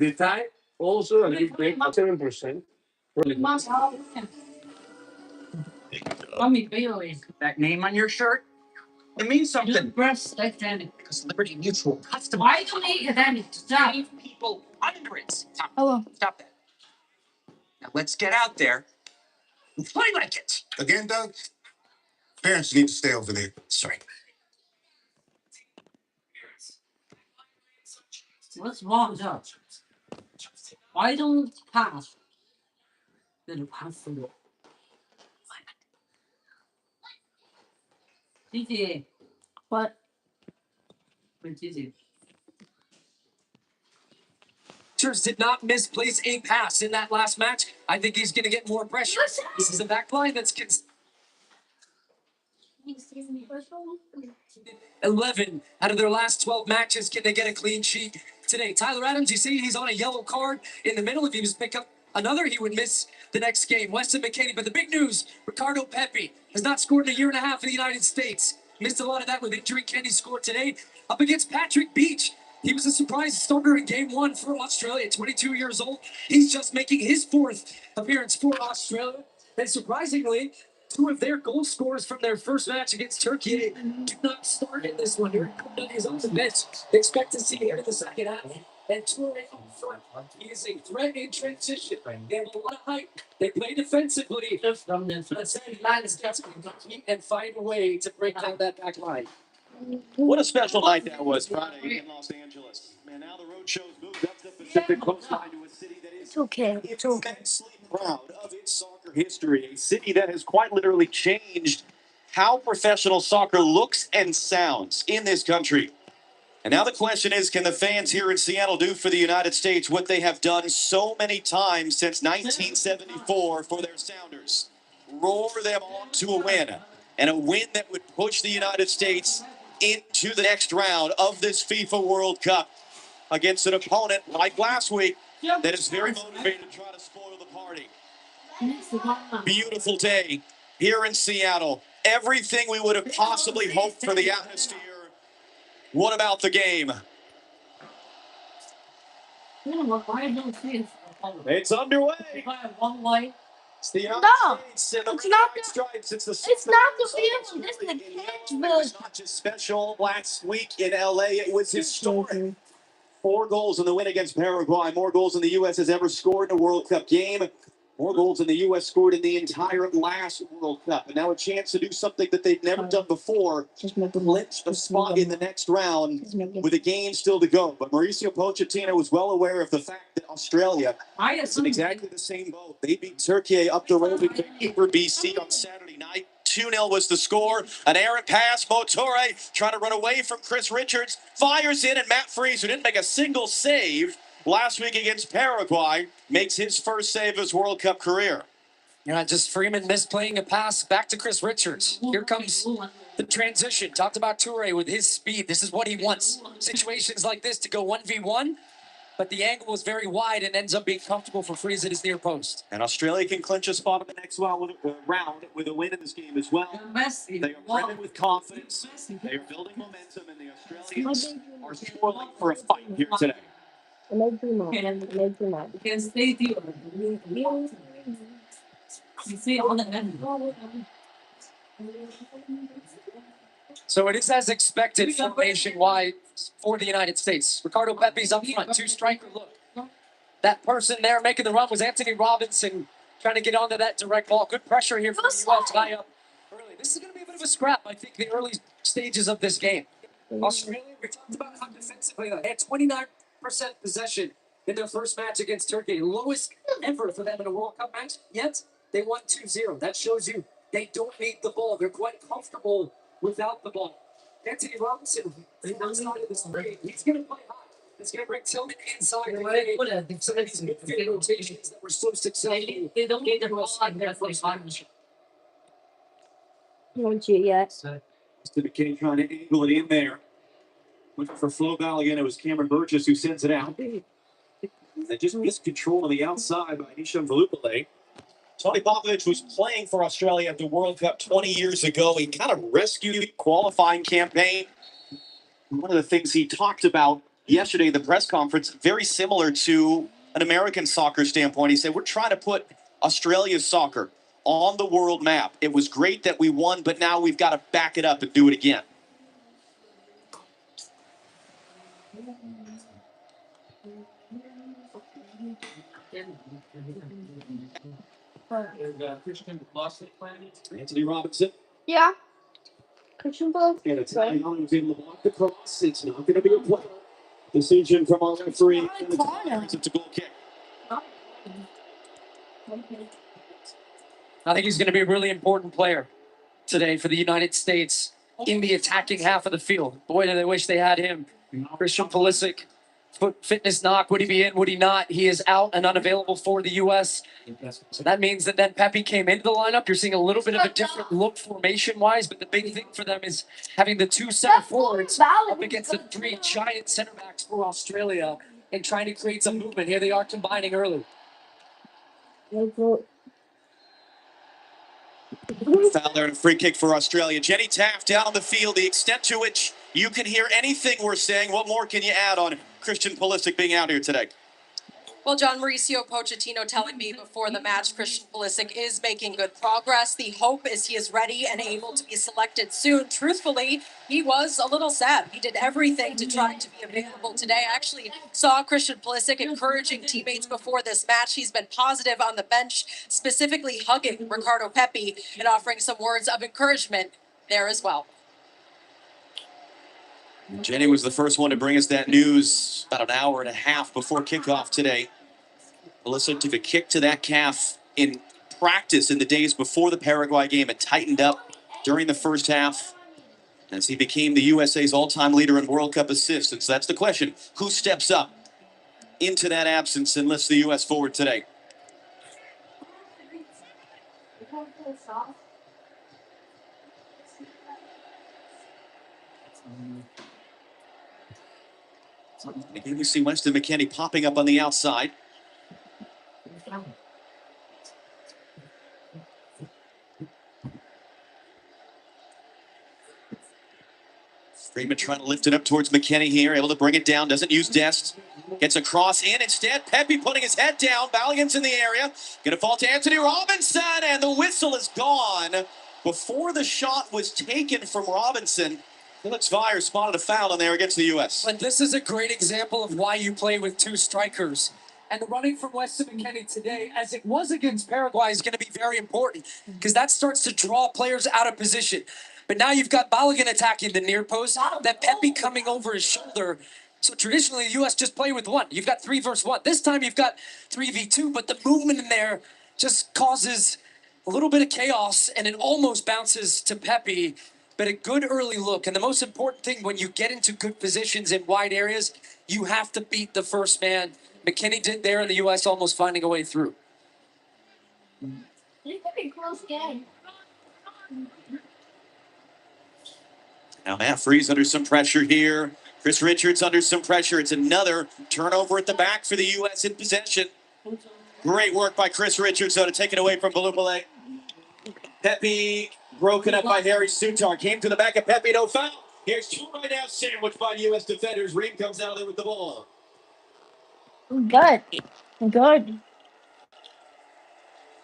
The Thai also a little bit, 7%. Really good. That name on your shirt, it means something. Because Liberty Mutual custom people hundreds. Hello. Stop that. Now let's get out there and play like it. Again, Doug? Parents need to stay over there. Sorry. What's wrong with that? Why don't pass? Then pass through. Gigi, What? where's Gigi? Richards did not misplace a pass in that last match. I think he's going to get more pressure. This is a back line that's 11 out of their last 12 matches. Can they get a clean sheet today? Tyler Adams, you see he's on a yellow card in the middle. If he was pick up another, he would miss the next game. Weston McKennie, but the big news, Ricardo Pepi has not scored in a year and a half in the United States. Missed a lot of that with injury. Can he score today? Up against Patrick Beach. He was a surprise starter in game one for Australia, 22 years old. He's just making his fourth appearance for Australia. And surprisingly, two of their goal scorers from their first match against Turkey do not start in this one. Eric Kundun is on the bench. They expect to see him in the second half. And Toure up front. He is a threat in transition. They have a lot of height. They play defensively. Let's say man is desperate to compete and find a way to break down that back line. What a special night that was Friday in Los Angeles. Man, now the road show's moved up the Pacific coastline to a city that is It's okay. It's okay. immensely proud of its soccer history. A city that has quite literally changed how professional soccer looks and sounds in this country. And now the question is, can the fans here in Seattle do for the United States what they have done so many times since 1974 for their Sounders? Roar them on to a win, and a win that would push the United States into the next round of this FIFA World Cup against an opponent like last week that is very motivated to try to spoil the party. Beautiful day here in Seattle. Everything we would have possibly hoped for the atmosphere. What about the game? It's underway. One light. It's the United No, States and the it's not Red Stripes. It's It's not the field. It's the kids' It was not just special last week in LA. It was historic. 4 goals in the win against Paraguay. More goals than the U.S. has ever scored in a World Cup game. More goals than the U.S. scored in the entire last World Cup. And now a chance to do something that they've never done before. Clinch a spot in the next round with a game still to go. But Mauricio Pochettino was well aware of the fact that Australia is in exactly the same boat. They beat Turkey up the road in Vancouver, BC on Saturday night. 2-0 was the score. An errant pass. Mo Toure trying to run away from Chris Richards. Fires in, and Matt Freese, who didn't make a single save last week against Paraguay, makes his first save of his World Cup career. Just Freeman misplaying a pass back to Chris Richards. Here comes the transition. Talked about Toure with his speed. This is what he wants. Situations like this to go 1v1. But the angle was very wide and ends up being comfortable for Freese at his near post. And Australia can clinch a spot in the next round with a win in this game as well. They are brimming with confidence. They are building momentum, and the Australians are spoiling for a fight here today. Because they do. You see on the end. So it is as expected formation-wide for the United States. Ricardo Pepi's up front, 2-striker look. That person there making the run was Anthony Robinson, trying to get onto that direct ball. Good pressure here from the U.S. tie up early. This is going to be a bit of a scrap, I think, the early stages of this game. Australia, we talked about how defensively they had 29% possession in their first match against Turkey. Lowest ever for them in a World Cup match, yet they won 2-0. That shows you they don't need the ball. They're quite comfortable without the ball. Anthony Robinson, he knows how to this game. He's going to play high. He's going to bring Tillman inside. Some of these midfield rotations that were so successful. They don't get the ball in their first match. Don't you yet? Mr. McKinney trying to angle it in there. Looking for flow ball again. It was Cameron Burgess who sends it out. They just missed control on the outside by Hisham Valupale. Tony Popovich was playing for Australia at the World Cup 20 years ago. He kind of rescued the qualifying campaign. One of the things he talked about yesterday at the press conference, very similar to an American soccer standpoint. He said, we're trying to put Australia's soccer on the world map. It was great that we won, but now we've got to back it up and do it again. Anthony Robinson. Yeah. Christian Bale. And it's was able to block the cross. It's not going to be a play. Decision from our referee. It's a goal kick. I think he's going to be a really important player today for the United States in the attacking half of the field. Boy, do they wish they had him. Christian Pulisic, foot fitness knock. Would he be in? Would he not? He is out and unavailable for the U.S. So that means that then Pepe came into the lineup. You're seeing a little bit of a different look formation-wise, but the big thing for them is having the two center forwards up against the three giant center backs for Australia and trying to create some movement. Here they are combining early. Foul there and a free kick for Australia. Jenny Taft down on the field. The extent to which you can hear anything we're saying. What more can you add on Christian Pulisic being out here today? Well, John, Mauricio Pochettino telling me before the match, Christian Pulisic is making good progress. The hope is he is ready and able to be selected soon. Truthfully, he was a little sad. He did everything to try to be available today. I actually saw Christian Pulisic encouraging teammates before this match. He's been positive on the bench, specifically hugging Ricardo Pepi and offering some words of encouragement there as well. Jenny was the first one to bring us that news about an hour and a half before kickoff today. Pulisic took a kick to that calf in practice in the days before the Paraguay game. It tightened up during the first half as he became the USA's all-time leader in World Cup assists. And so that's the question. Who steps up into that absence and lifts the U.S. forward today? Again, we see Weston McKennie popping up on the outside. Freeman trying to lift it up towards McKennie here, able to bring it down, doesn't use Dest. Gets a cross in instead. Pepe putting his head down. Balligan's in the area. Going to fall to Anthony Robinson, and the whistle is gone. Before the shot was taken from Robinson, Felix Vire spotted a foul in there against the U.S. But this is a great example of why you play with two strikers. And the running from Weston McKennie today, as it was against Paraguay, is going to be very important because that starts to draw players out of position. But now you've got Balogun attacking the near post, that Pepe coming over his shoulder. So traditionally, the U.S. just play with one. You've got 3 versus 1. This time you've got 3v2, but the movement in there just causes a little bit of chaos, and it almost bounces to Pepe. But a good early look, and the most important thing when you get into good positions in wide areas, you have to beat the first man. McKennie did there, and the U.S. almost finding a way through. This could be a close game. Now Matt Freese under some pressure here. Chris Richards under some pressure. It's another turnover at the back for the U.S. in possession. Great work by Chris Richards, though, to take it away from Balupale. Pepe broken up by Harry Sutar. Came to the back of Pepe, no foul. Here's two right now sandwiched by U.S. defenders. Reed comes out there with the ball. Good. Good.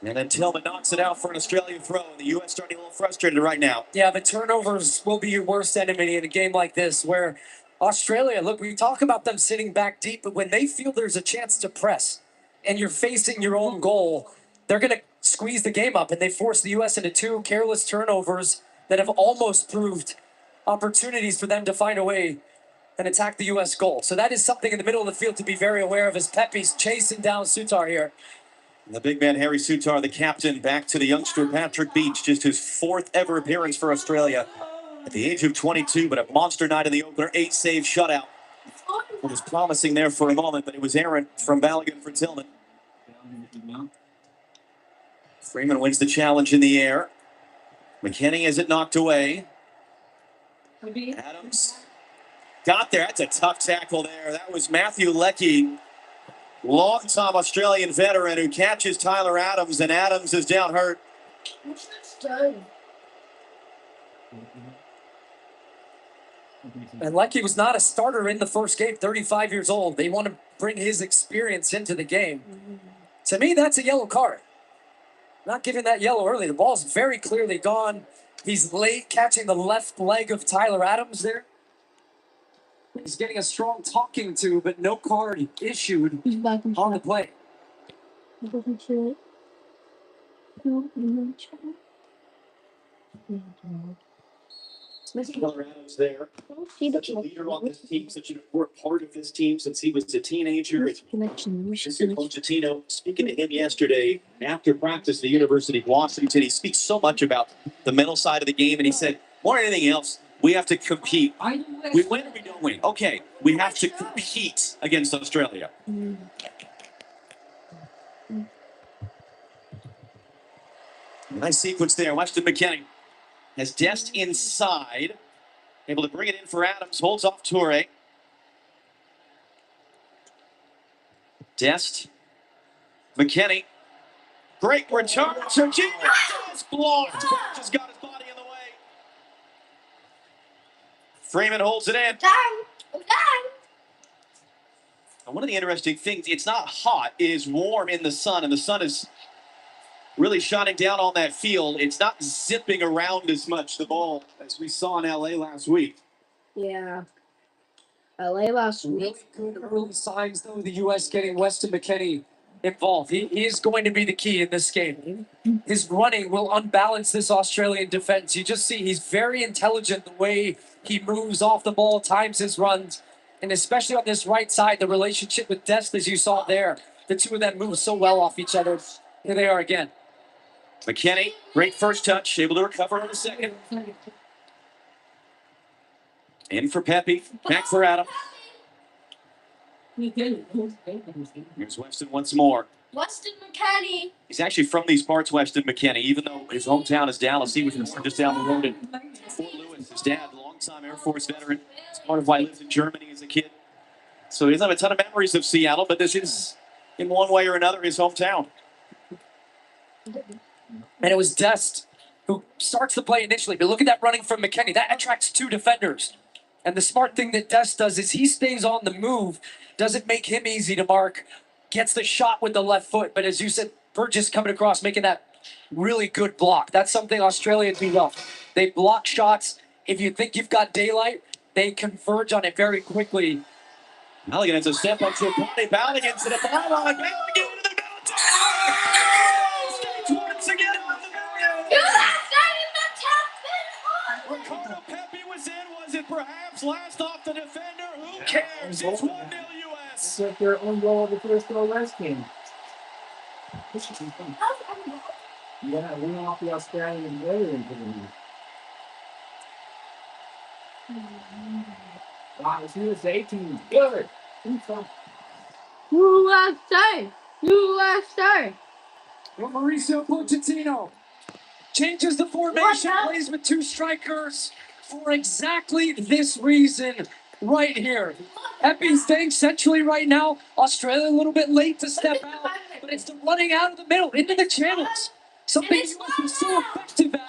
And then Tillman knocks it out for an Australian throw. And the U.S. starting a little frustrated right now. Yeah, the turnovers will be your worst enemy in a game like this where Australia, look, we talk about them sitting back deep, but when they feel there's a chance to press and you're facing your own goal, they're going to squeeze the game up, and they force the U.S. into 2 careless turnovers that have almost proved opportunities for them to find a way and attack the U.S. goal. So that is something in the middle of the field to be very aware of as Pepe's chasing down Sutar here. The big man, Harry Sutar, the captain, back to the youngster Patrick Beach, just his 4th ever appearance for Australia at the age of 22, but a monster night in the opener, 8-save shutout. It was promising there for a moment, but it was errant from Balogun for Tillman. Freeman wins the challenge in the air. McKennie has it knocked away. Adams got there. That's a tough tackle there. That was Matthew Leckie, long-time Australian veteran, who catches Tyler Adams, and Adams is down hurt. And Lecky was not a starter in the first game, 35 years old. They want to bring his experience into the game. To me, that's a yellow card. Not giving that yellow early. The ball's very clearly gone. He's late catching the left leg of Tyler Adams there. He's getting a strong talking to, but no card issued He's back in on the play. Tyler Adams there. Such a leader on this team, such an important part of this team since he was a teenager. Mr. Pochettino, speaking to him yesterday after practice at the University of Washington, he speaks so much about the mental side of the game, and he said, more than anything else, we have to compete. We win or we don't win. Okay, we have to compete against Australia. Nice sequence there. Weston McKennie has Dest inside, able to bring it in for Adams, holds off Toure. Dest, McKennie, great return. Serginho is blocked. Just got his body in the way. Freeman holds it in. And one of the interesting things, it's not hot, it is warm in the sun, and the sun is really shining down on that field. It's not zipping around as much, the ball, as we saw in LA last week. Yeah. LA last Really week. good early signs, though, the U.S. getting Weston McKennie involved. He is going to be the key in this game. His running will unbalance this Australian defense. You just see he's very intelligent the way he moves off the ball, times his runs, and especially on this right side, the relationship with Dest, as you saw there. The two of them move so well off each other. Here they are again. McKennie, great first touch, able to recover on the second. In for Pepe, back for Adam. Here's Weston once more. Weston McKennie. He's actually from these parts, Weston McKennie, even though his hometown is Dallas. He was just down the road in Fort Lewis. His dad, longtime Air Force veteran. It's part of why he lived in Germany as a kid. So he doesn't have a ton of memories of Seattle, but this is, in one way or another, his hometown. And it was Dest who starts the play initially. But look at that running from McKennie. That attracts two defenders. And the smart thing that Dest does is he stays on the move, doesn't make him easy to mark, gets the shot with the left foot. But as you said, Burgess coming across, making that really good block. That's something Australia do well. They block shots. If you think you've got daylight, they converge on it very quickly. Balogun has a step up to Bonnie. Balogun to the byline. Balogun into the middle. States once again on the barrier. Ricardo Pepe was in. Was it perhaps last off the defender? Who cares? It's 1-0 US. So their own goal of the first goal last game. Yeah, went off the Australian player into the league. Wow, this USA team good. USA. USA. Well, Mauricio Pochettino changes the formation, plays with two strikers for exactly this reason right here. Pepe staying centrally right now. Australia a little bit late to step out, but it's the running out of the middle into the channels. Something the US is so effective at.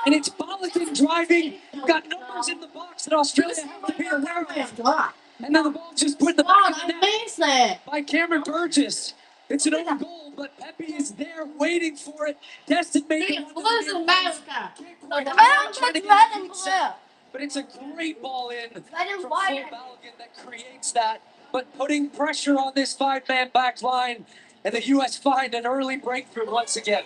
And it's Balogun driving. You've got numbers in the box that Australia have to be aware of. And then the ball just put in the back of the net by Cameron Burgess. It's an own goal, but Pepe is there waiting for it. Destin making it. But it's a great ball in from Phil Balogun that creates that. But putting pressure on this five-man back line, and the U.S. find an early breakthrough once again.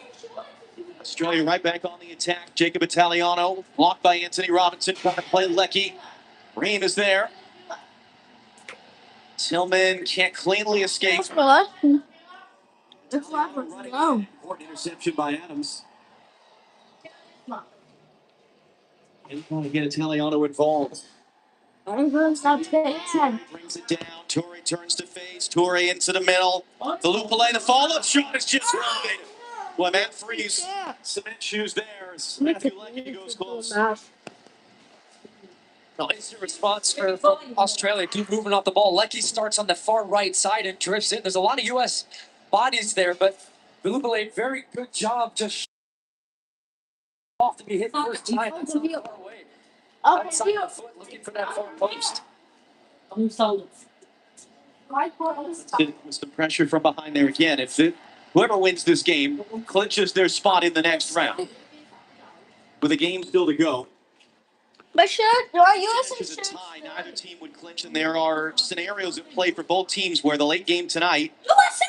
Australia right back on the attack. Jacob Italiano blocked by Anthony Robinson, trying to play Lecky. Ream is there. Tillman can't cleanly escape. Important interception by Adams. And trying to get Italiano involved. Brings it down. Toure turns to face. Toure into the middle. The loop play. The follow-up shot is just wide. Well, Matt Freeze, cement shoes there. Matthew Lecky goes close. No, instant response from Australia. Keep moving off the ball. Lecky starts on the far right side and drifts in. There's a lot of U.S. bodies there, but Vilupale, very good job just off to be hit first time. That's not far away. outside the foot, looking for that far post. I'm so. With some pressure from behind there again. Whoever wins this game clinches their spot in the next round. With a game still to go. But should are you It's a tie. Neither team would clinch, and there are scenarios at play for both teams where the late game tonight,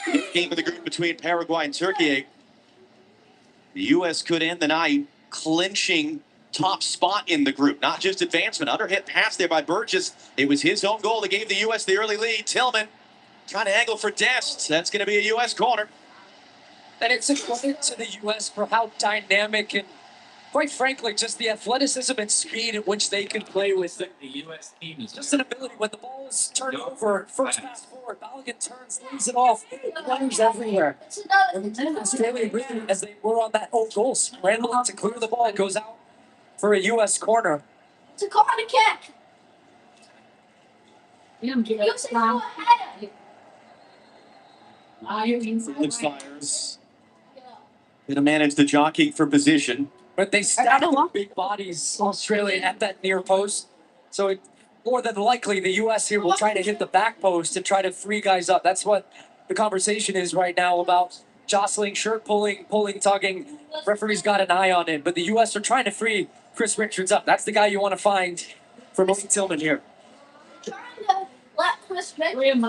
the game of the group between Paraguay and Turkey, the U.S. could end the night clinching top spot in the group, not just advancement. Underhit pass there by Burgess. It was his own goal that gave the U.S. the early lead. Tillman trying to angle for Dest. That's going to be a U.S. corner. And it's a credit to the U.S. for how dynamic and, quite frankly, just the athleticism and speed at which they can play with it. The U.S. team is Just an ability when the ball is turned over, first pass forward, Balogun turns, leaves it off, runners everywhere. And Australia really, as they were on that own goal, scrambling to clear the ball, it goes out for a U.S. corner. It's a corner kick. You You said go ahead. Felix fires. Going to manage the jockeying for position. But they stack their big bodies, Australia, at that near post. So it, more than likely, the U.S. here will try to hit the back post and try to free guys up. That's what the conversation is right now about jostling, shirt pulling, tugging. Referee's got an eye on it. But the U.S. are trying to free Chris Richards up. That's the guy you want to find for Malik Tillman here. Trying to let Chris Richards.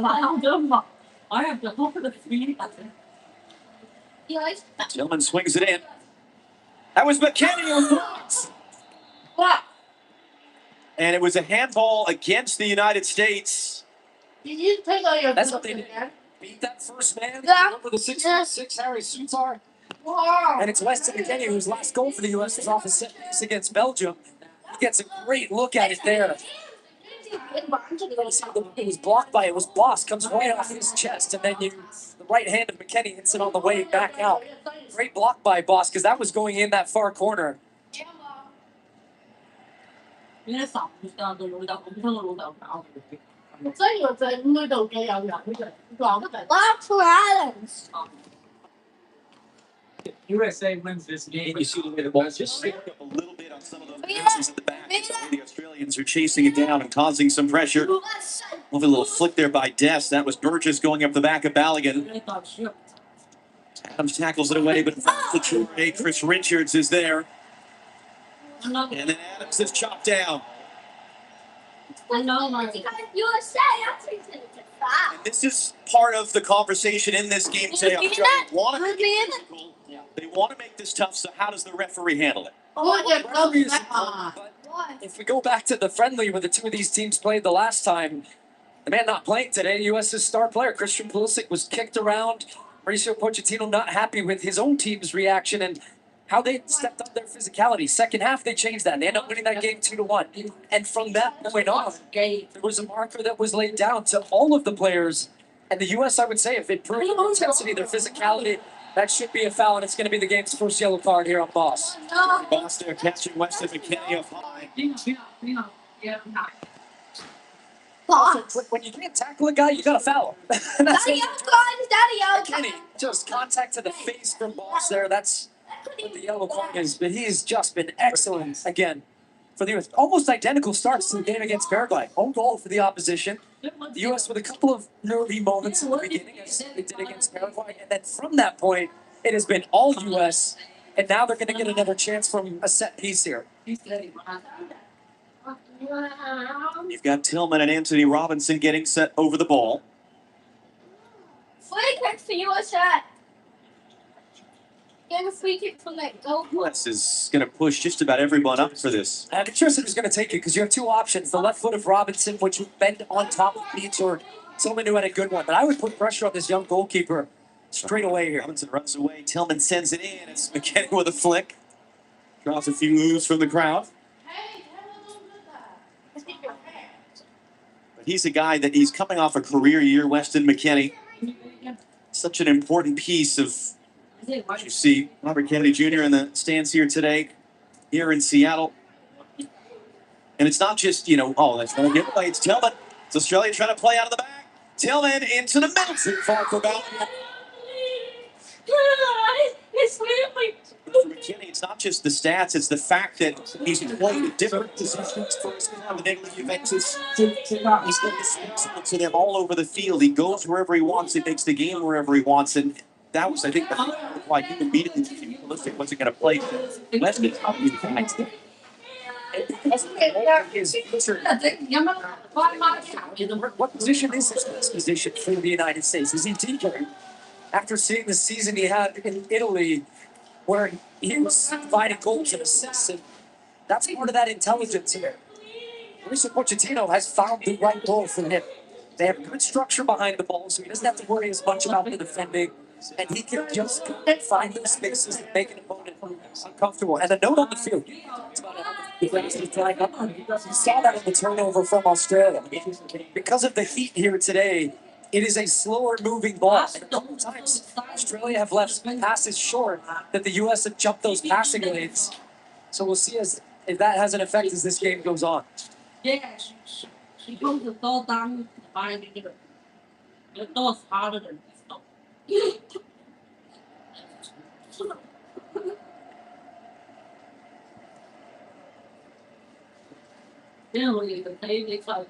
I have to hope for the free. You like Tillman swings it in. That was McKenny who blocked. what? And it was a handball against the United States. Did you take all your? That's what they did. Beat that first man. Yeah. Over the 6'6" Harry Sutar. Wow. And it's Weston McKennie whose last goal for the U.S. is off a set piece against Belgium. He gets a great look at it there. It was blocked by it was Boss, comes right off his chest, and then the right hand of McKennie hits it on the way back out. Great block by Boss, because that was going in that far corner. That's Islands. USA wins this game. And you see the way the ball just slipped up a little bit on some of those bounces at the back. The Australians are chasing it down and causing some pressure. A little flick there by Dest. That was Burgess going up the back of Balogun. Adams tackles it away, but Chris Richards is there. And then Adams is chopped down. USA. And this is part of the conversation in this game today. They want to make this tough, so how does the referee handle it? But if we go back to the friendly where the two of these teams played the last time, the man not playing today, U.S.'s star player, Christian Pulisic, was kicked around. Mauricio Pochettino not happy with his own team's reaction and how they stepped up their physicality. Second half, they changed that. They ended up winning that game 2-1. And from that point on, there was a marker that was laid down to all of the players. And the U.S., I would say, if it proved their intensity, their physicality, that should be a foul, and it's going to be the game's first yellow card here on Boss. Boss there catching Weston McKennie up high. Also, when you can't tackle a guy, you got to foul him. Daddy, McKennie, just contact to the face from Boss there. That's what the yellow card is. But he has just been excellent again for the U.S. Almost identical starts to the game against Paraguay. Own goal for the opposition. The U.S. with a couple of nervy moments in the beginning, as they did against Paraguay. And then from that point, it has been all U.S. And now they're going to get another chance from a set piece here. You've got Tillman and Anthony Robinson getting set over the ball. Free kick for USA. Get a free kick from that goal. U.S. is going to push just about everyone up for this. I'm interested who's going to take it because you have two options. The left foot of Robinson, which would bend on top of Beach, or Tillman who had a good one. But I would put pressure on this young goalkeeper straight away here. Robinson runs away. Tillman sends it in. It's McKennie with a flick. Draws a few moves from the crowd. But he's a guy that he's coming off a career year, Weston McKennie. Such an important piece of, as you see, Robert Kennedy Jr. in the stands here today, here in Seattle. And it's not just, oh, that's going to give away. It's Tillman. It's Australia trying to play out of the back. Tillman into the middle. Too far for Balogun. For McKennie, It's not just the stats, it's the fact that he's played different positions for his club in Italy, Juventus. He's accessible to them all over the field. He goes wherever he wants. He makes the game wherever he wants. And that was, I think, why he immediately Pulisic wasn't going to play. Let's get up in fact. What position is his best position for the United States? Is he deeper? After seeing the season he had in Italy, where he was providing goals and assists, and that's part of that intelligence here. Mauricio Pochettino has found the right goal for him. They have good structure behind the ball, so he doesn't have to worry as much about the defending, and he can just find those spaces and make an opponent uncomfortable. And a note on the field. It's about how the defense is flying up. You saw that in the turnover from Australia. Because of the heat here today, it is a slower moving ball. And a couple times, Australia have left passes short that the U.S. have jumped those passing lanes. So we'll see if that has an effect as this game goes on. Yeah, she goes to fall down behind the door. The door's harder than this door. Really, the day they close.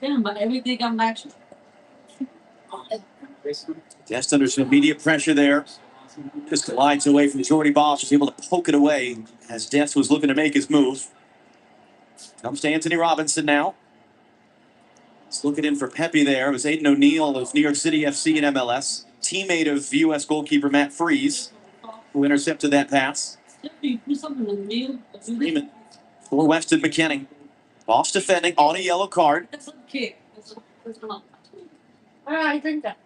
Yeah, but everything I'm actually. Just under some immediate pressure there. Just glides away from Jordy Bosch, was able to poke it away as Dest was looking to make his move. Comes to Anthony Robinson now. He's looking in for Pepe there. It was Aiden O'Neill of New York City FC and MLS. Teammate of U.S. goalkeeper Matt Freese, who intercepted that pass. Freeman for Weston McKennie. Bosch defending on a yellow card. That's a kick. That's a I think that.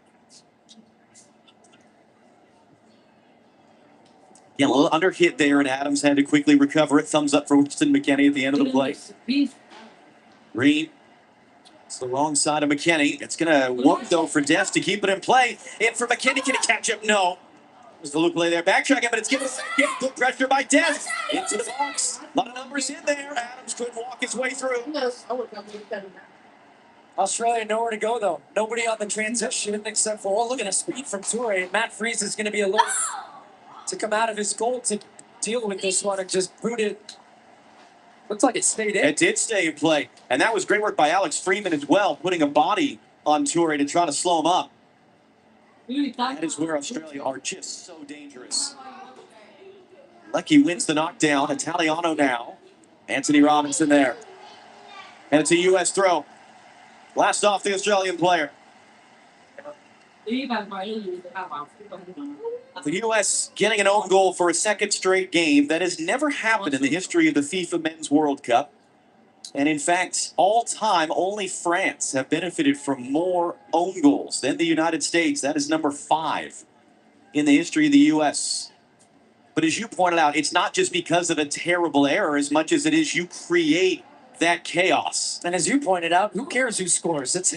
Yeah, a little under hit there, and Adams had to quickly recover it. Thumbs up for Weston McKennie at the end of the play. Reed. It's the wrong side of McKennie. It's going to work, though, for Dest to keep it in play. In for McKennie. Can he catch up? No. There's the loop play there. Backtracking, but it's given a good pressure by Dest. Into the box. A lot of numbers in there. Adams couldn't walk his way through. Australia nowhere to go, though. Nobody on the transition except for, oh, look at the speed from Toure. Matt Freese is going to be alert to come out of his goal to deal with this one and just boot it. Looks like it stayed in. It did stay in play. And that was great work by Alex Freeman as well, putting a body on Toure to try to slow him up. That is where Australia are just so dangerous. Leckie wins the knockdown. Italiano now. Anthony Robinson there. And it's a U.S. throw. Blast off the Australian player. The U.S. getting an own goal for a second straight game. That has never happened in the history of the FIFA Men's World Cup. And in fact, all time, only France have benefited from more own goals than the United States. That is number 5 in the history of the U.S. But as you pointed out, it's not just because of a terrible error as much as it is you create that chaos. And as you pointed out, who cares who scores? It's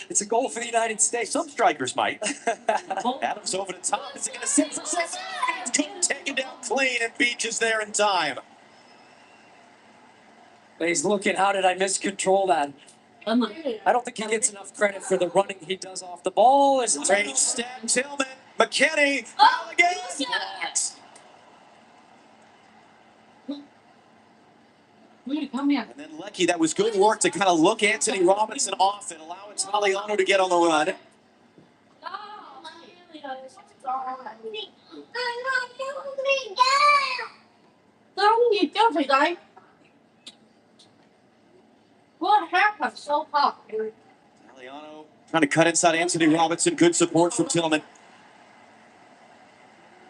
it's a goal for the United States. Some strikers might. Adams over the top. Is it going to sit for six? Take it down clean, and Beach is there in time. But he's looking, how did I miscontrol that? I don't think he gets enough credit for the running he does off the ball. Is it Great stab, Tillman, McKennie, Alligator, blocks. Come here. And then Leckie, that was good work to kind of look Anthony Robinson off and allow Italiano to get on the run. What happened so hot? Italiano trying to cut inside Anthony Robinson. Good support from Tillman.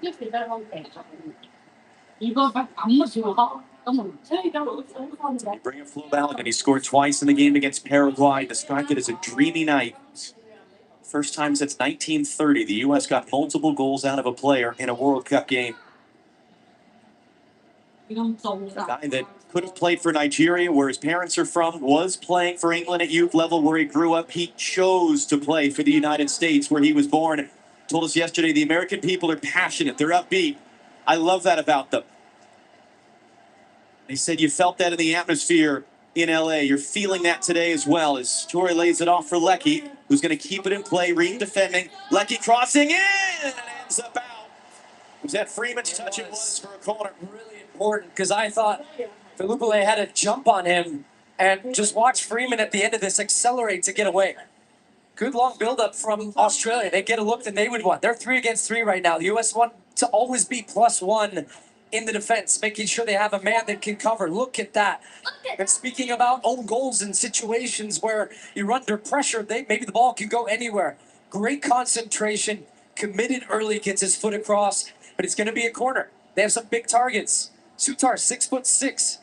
You go back. I'm not sure how. Bring in Flo Balogun. He scored twice in the game against Paraguay. Described it as a dreamy night. First time since 1930, the U.S. got multiple goals out of a player in a World Cup game. A guy that could have played for Nigeria, where his parents are from, was playing for England at youth level where he grew up. He chose to play for the United States where he was born. Told us yesterday the American people are passionate. They're upbeat. I love that about them. He said you felt that in the atmosphere in L.A. You're feeling that today as well as Toure lays it off for Leckie, who's going to keep it in play. Reed defending. Leckie crossing in and ends up out. Was that Freeman's touch? It was for a corner. Really important because I thought Filipole had a jump on him, and just watch Freeman at the end of this accelerate to get away. Good long build-up from Australia. They get a look that they would want. They're 3 against 3 right now. The U.S. want to always be +1 in the defense, making sure they have a man that can cover. Look at that. And speaking about own goals in situations where you're under pressure, maybe the ball can go anywhere. Great concentration, committed early, gets his foot across, but it's going to be a corner. They have some big targets. Sutar, 6'6".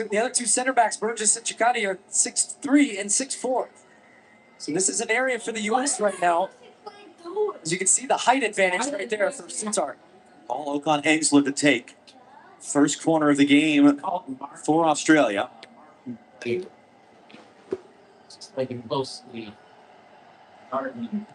The other 2 center backs, Burgess and Chikati, are 6'3" and 6'4". So this is an area for the U.S. right now. As you can see, the height advantage right there for Sutar. All Okan Engsler to take. First corner of the game for Australia. Like mostly. And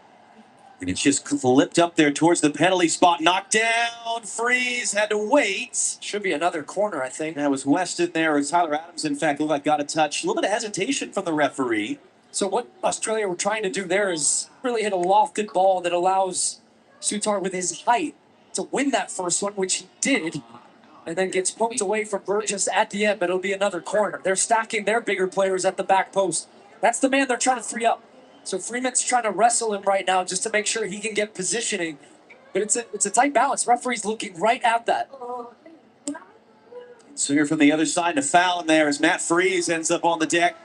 it's just flipped up there towards the penalty spot. Knocked down. Freeze. Had to wait. Should be another corner, I think. That was Weston there. As Tyler Adams, in fact, looked like got a touch. A little bit of hesitation from the referee. So what Australia were trying to do there is really hit a lofted ball that allows Sutar with his height to win that first one, which he did, and then gets poked away from Burgess at the end, but it'll be another corner. They're stacking their bigger players at the back post. That's the man they're trying to free up. So Freeman's trying to wrestle him right now just to make sure he can get positioning. But it's a tight balance. Referee's looking right at that. So here from the other side, to foul him there as Matt Freeze ends up on the deck.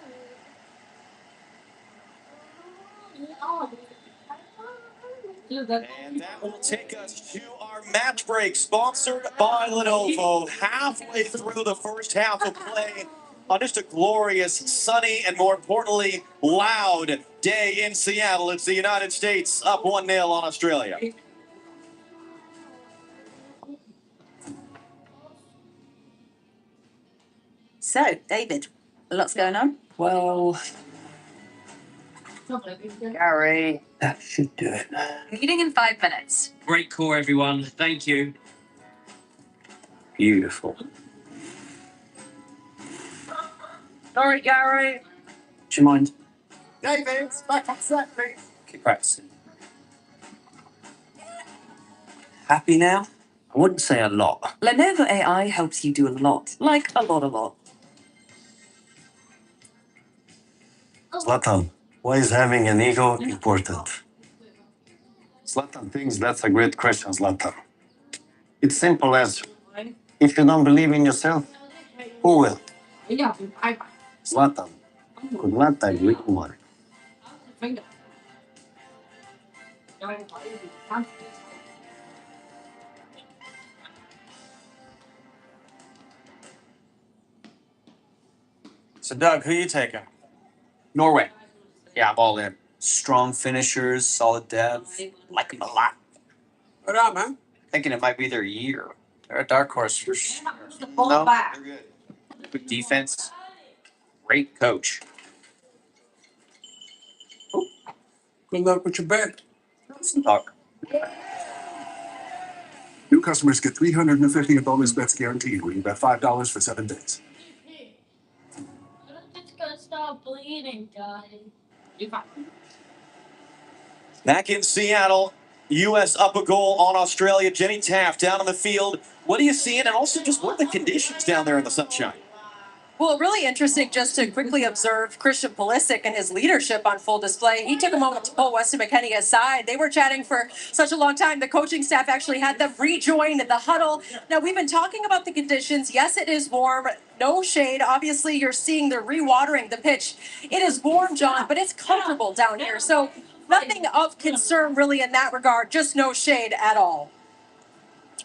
And that will take us to our match break, sponsored by Lenovo. Halfway through the first half of play on just a glorious, sunny, and more importantly, loud day in Seattle. It's the United States up 1-0 on Australia. So, David, lots going on. Well, Gary, that should do it. Meeting in 5 minutes. Great call, everyone. Thank you. Beautiful. sorry, Gary. Do you mind? David, back on set, please. Keep practicing. Happy now? I wouldn't say a lot. Lenovo AI helps you do a lot. Like a lot. Zlatan, why is having an ego important? Zlatan thinks that's a great question, Zlatan. It's simple as, if you don't believe in yourself, who will? Zlatan could not agree more. So, Doug, who you taking? Norway. Yeah, I'm all in. Strong finishers, solid depth. Like them a lot. Right on, man. Thinking it might be their year. They're a dark horse for sure. No, they're good. Good defense. Great coach. Good luck with your bet. Talk. New customers get 350 in bonus bets guaranteed when you bet $5 for 7 days. It's gonna stop bleeding, guys. Back in Seattle, U.S. up a goal on Australia. Jenny Taft down on the field. What are you seeing? And also just what are the conditions down there in the sunshine? Well, really interesting just to quickly observe Christian Pulisic and his leadership on full display. He took a moment to pull Weston McKennie aside. They were chatting for such a long time. The coaching staff actually had them rejoin the huddle. Now, we've been talking about the conditions. Yes, it is warm. No shade. Obviously, you're seeing they're rewatering the pitch. It is warm, John, but it's comfortable down here. So nothing of concern really in that regard. Just no shade at all.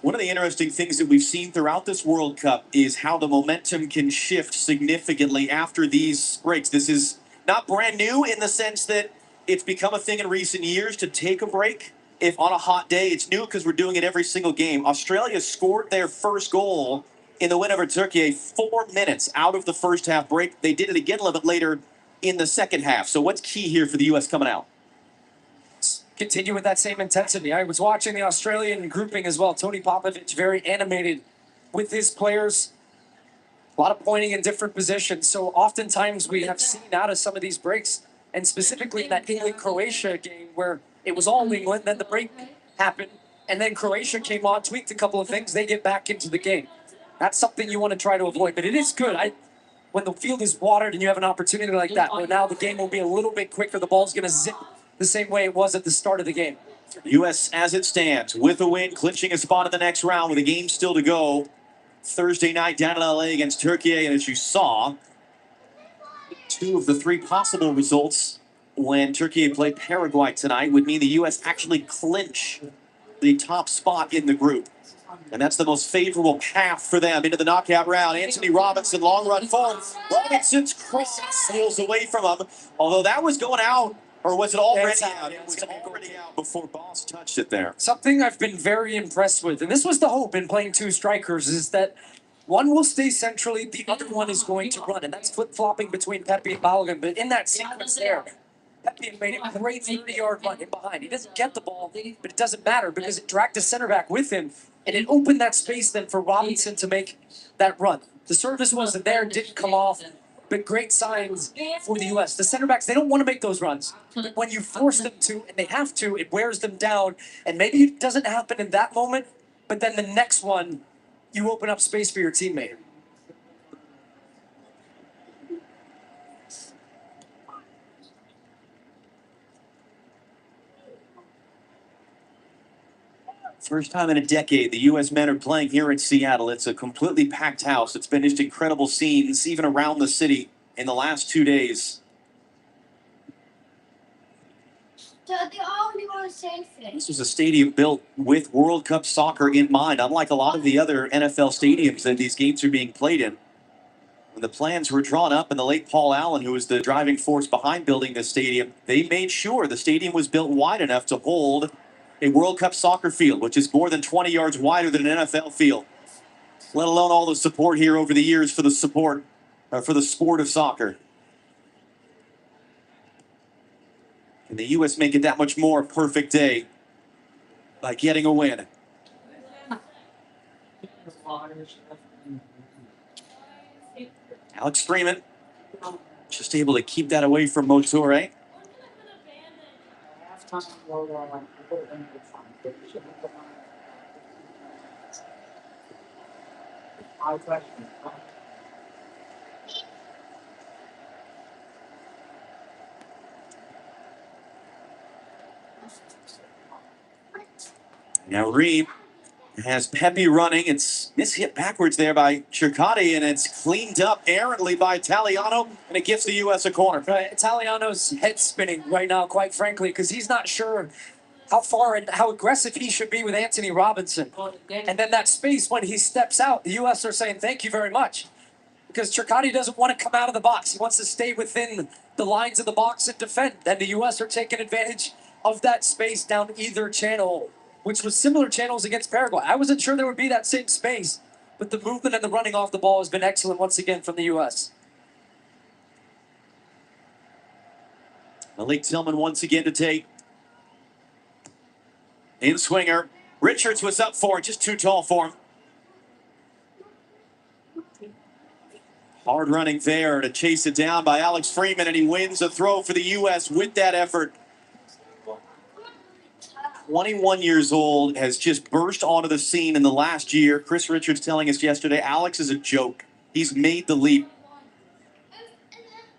One of the interesting things that we've seen throughout this World Cup is how the momentum can shift significantly after these breaks. This is not brand new in the sense that it's become a thing in recent years to take a break. If on a hot day, it's new because we're doing it every single game. Australia scored their first goal in the win over Turkey 4 minutes out of the first half break. They did it again a little bit later in the second half. So what's key here for the U.S. coming out? Continue with that same intensity. I was watching the Australian grouping as well. Tony Popovich, very animated with his players. A lot of pointing in different positions. So oftentimes we have seen out of some of these breaks, and specifically in that England-Croatia game where it was all England, then the break happened, and then Croatia came on, tweaked a couple of things, they get back into the game. That's something you want to try to avoid, but it is good. When the field is watered and you have an opportunity like that, where now the game will be a little bit quicker, the ball's going to zip the same way it was at the start of the game. U.S. as it stands, with a win, clinching a spot in the next round with a game still to go. Thursday night down in L.A. against Turkey, and as you saw, 2 of the 3 possible results when Turkey played Paraguay tonight would mean the U.S. actually clinch the top spot in the group. And that's the most favorable path for them into the knockout round. Anthony Robinson, long run forward. Robinson's cross sails away from him. Although that was going out, or was it already out? It was already out before Boss touched it there. Something I've been very impressed with, and this was the hope in playing 2 strikers, is that one will stay centrally, the other one is going to run. And that's flip-flopping between Pepi and Balogun. But in that sequence there, Pepi made a great 30-yard run in behind. He doesn't get the ball, but it doesn't matter because it dragged the center back with him. And it opened that space then for Robinson to make that run. The service wasn't there, didn't come off, but great signs for the U.S. The center backs, they don't want to make those runs. But when you force them to, and they have to, it wears them down. And maybe it doesn't happen in that moment, but then the next one, you open up space for your teammate. First time in a decade the U.S. men are playing here in Seattle. It's a completely packed house. It's been just incredible scenes, even around the city in the last 2 days. This was a stadium built with World Cup soccer in mind, unlike a lot of the other NFL stadiums that these games are being played in. When the plans were drawn up, and the late Paul Allen, who was the driving force behind building this stadium, they made sure the stadium was built wide enough to hold a World Cup soccer field, which is more than 20 yards wider than an NFL field, let alone all the support here over the years for the sport of soccer. Can the U.S. make it that much more perfect day by getting a win? Alex Freeman just able to keep that away from Motore. Now Reed has Pepi running. It's hit backwards there by Circotti, and it's cleaned up errantly by Italiano, and it gives the U.S. a corner. Right, Italiano's head spinning right now, quite frankly, because he's not sure how far and how aggressive he should be with Anthony Robinson. And then that space when he steps out, the U.S. are saying thank you very much. Because Circotti doesn't want to come out of the box. He wants to stay within the lines of the box and defend. Then the U.S. are taking advantage of that space down either channel, which was similar channels against Paraguay. I wasn't sure there would be that same space, but the movement and the running off the ball has been excellent once again from the U.S. Malik Tillman once again to take. In swinger. Richards was up for it, just too tall for him. Hard running there to chase it down by Alex Freeman, and he wins a throw for the U.S. with that effort. 21 years old, has just burst onto the scene in the last year. Chris Richards telling us yesterday, Alex is a joke. He's made the leap.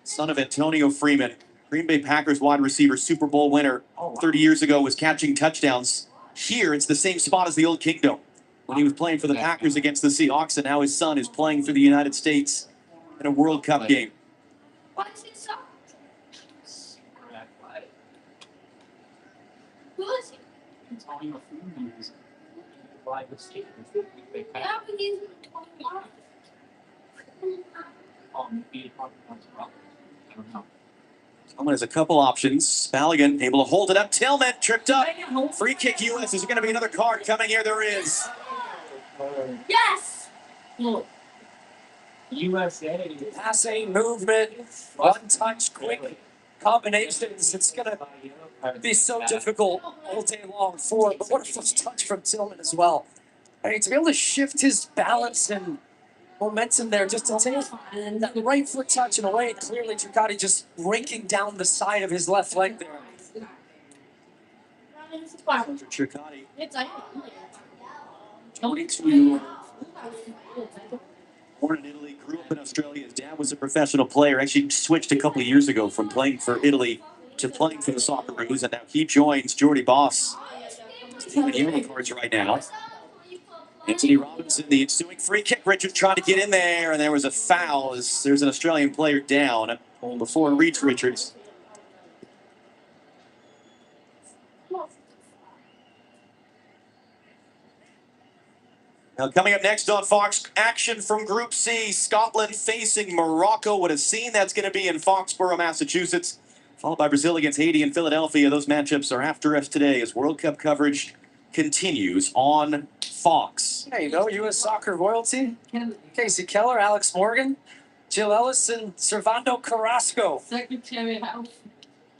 Son of Antonio Freeman, Green Bay Packers wide receiver, Super Bowl winner 30 years ago, was catching touchdowns. Here, it's the same spot as the old Kingdom when he was playing for the Packers against the Seahawks, and now his son is playing for the United States in a World Cup game. Tillman has a couple options. Balogun able to hold it up. Tillman tripped up. Free kick U.S. Is there going to be another card coming here? There is. Yes! USA. Passing, movement, one touch, quick combinations. It's going to be so difficult all day long for, but what a first touch from Tillman as well. I mean, to be able to shift his balance and momentum there just to take that right foot touch in a way, clearly Circotti just breaking down the side of his left leg there. Chircotti, 22. born in Italy, grew up in Australia. His dad was a professional player. Actually switched a couple of years ago from playing for Italy to playing for the Socceroos, and now he joins Jordy Boss. In yellow cards right now. Anthony Robinson, the ensuing free kick. Richards trying to get in there, and there was a foul as there's an Australian player down before it reached Richards. Now coming up next on Fox, action from Group C, Scotland facing Morocco. What a scene that's going to be in Foxborough, Massachusetts, followed by Brazil against Haiti in Philadelphia. Those matchups are after us today as World Cup coverage continues on Fox. There you go, U.S. Soccer royalty. Casey Keller, Alex Morgan, Jill Ellis, and Servando Carrasco. Secretary of Health.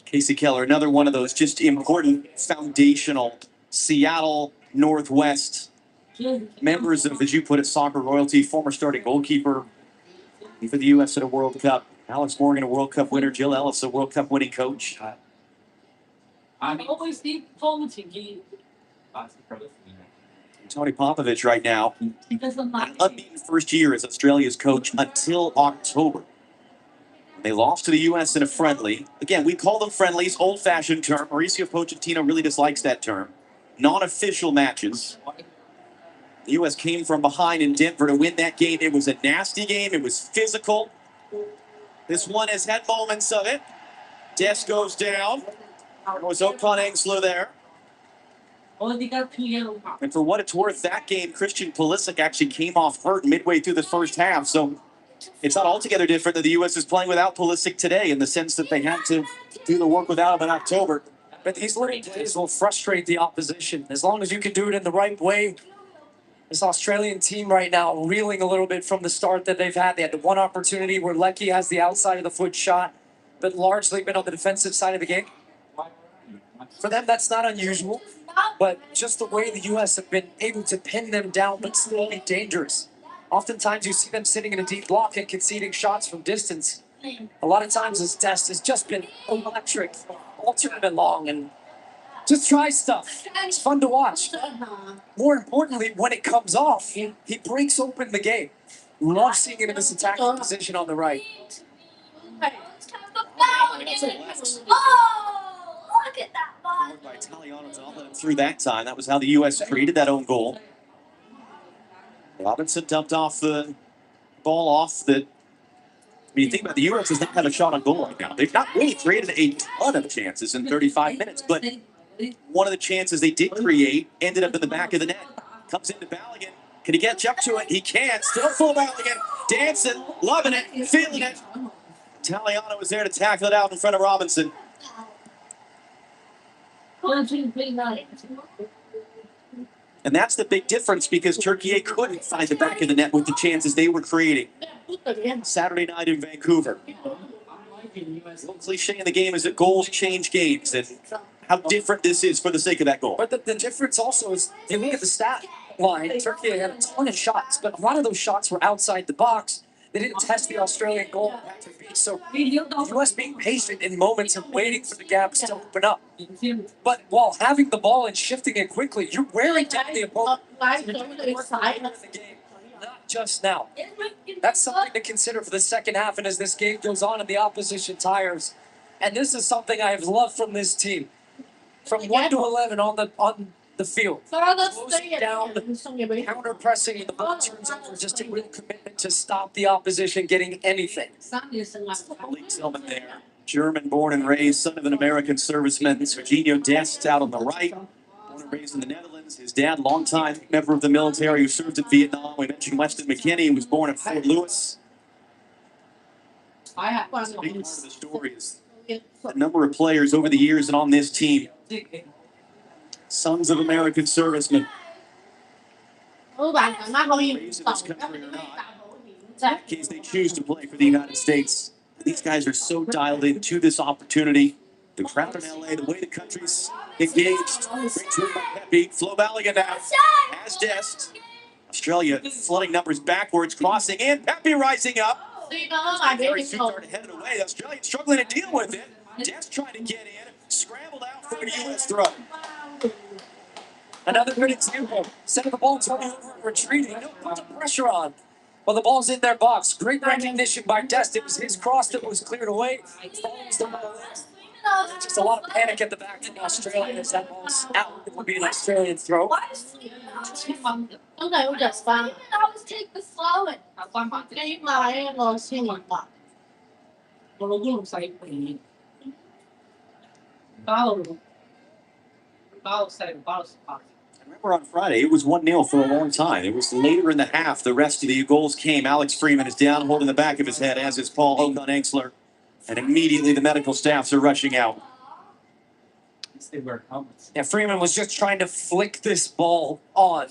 Casey Keller, another one of those just important foundational Seattle Northwest members of, as you put it, soccer royalty, former starting goalkeeper for the U.S. at a World Cup. Alex Morgan, a World Cup winner. Jill Ellis, a World Cup winning coach. I always think politics. Tony Popovich right now, He doesn't like an unbeaten first year as Australia's coach until October. They lost to the U.S. in a friendly. Again, we call them friendlies, old-fashioned term. Mauricio Pochettino really dislikes that term. Non-official matches. The U.S. came from behind in Denver to win that game. It was a nasty game. It was physical. This one has had moments of it. Des goes down. There was Okan Engsler there. only got 2 yellow cards. And for what it's worth, that game, Christian Pulisic actually came off hurt midway through the first half. So it's not altogether different that the U.S. is playing without Pulisic today in the sense that they had to do the work without him in October. But these little plays will frustrate the opposition. As long as you can do it in the right way. This Australian team right now reeling a little bit from the start that they've had. They had the one opportunity where Leckie has the outside of the foot shot, but largely been on the defensive side of the game. For them, that's not unusual, but just the way the U.S. have been able to pin them down but still be dangerous. Oftentimes you see them sitting in a deep block and conceding shots from distance. A lot of times this test has just been electric all tournament long, and just try stuff. It's fun to watch. More importantly, when it comes off, he breaks open the game. Love seeing him in this attacking position on the right. Oh, look at that ball. By Italiano to not let him through that time. That was how the U.S. created that own goal. Robinson dumped off the ball off the. When you think about it, the U.S. does not have a shot on goal right now. They've not really created a ton of chances in 35 minutes, but one of the chances they did create ended up in the back of the net. Comes into Balogun. Can he catch up to it? He can. Still full Balogun. Dancing, loving it, feeling it. Italiano was there to tackle it out in front of Robinson. And that's the big difference because Turkey couldn't find the back of the net with the chances they were creating. Saturday night in Vancouver. The cliche in the game is that goals change games, and how different this is for the sake of that goal. But the difference also is, if you look at the stat line, Turkey had a ton of shots, but a lot of those shots were outside the box. They didn't test the Australian goal. So the U.S. being patient in moments and waiting for the gaps to open up. But while having the ball and shifting it quickly, you're wearing down the opponent. The game, not just now. That's something to consider for the second half and as this game goes on and the opposition tires. And this is something I have loved from this team. From 1 to 11 on the field. Closing down, counter-pressing, and the ball turns over. Just a real commitment to stop the opposition getting anything. Malik Tillman there. German born and raised, son of an American serviceman. Serginho Dest out on the right. Born and raised in the Netherlands. His dad, longtime member of the military who served in Vietnam. We mentioned Weston McKennie, who was born in Fort Lewis. A big part of the story is the number of players over the years and on this team. Sons of American servicemen. Raised in this country or not, in case they choose to play for the United States. These guys are so dialed into this opportunity. The crowd in LA, the way the country's engaged. Great turn by Pepe. Flo Balogun now has Dest. Australia flooding numbers backwards, crossing in. Pepe rising up. Very Sutard headed away. The Australians struggling to deal with it. Dest trying to get in. Scrambled out for a U.S. throw. Another good example. Instead of the ball turning over and retreating, no, put the pressure on. Well, the ball's in their box. Great recognition by Dest. It was his cross that was cleared away. Follows the ball in. Just a lot of panic at the back from Australia as that ball's out. It will be an Australian throw. Lúc này cũng just fine. I always take the slow one. Cái mà em ngồi suy nghĩ quá. Remember on Friday, it was 1-0 for a long time. It was later in the half. The rest of the goals came. Alex Freeman is down, holding the back of his head, as is Paul Håkon Engsler. And immediately the medical staffs are rushing out. Yeah, Freeman was just trying to flick this ball on.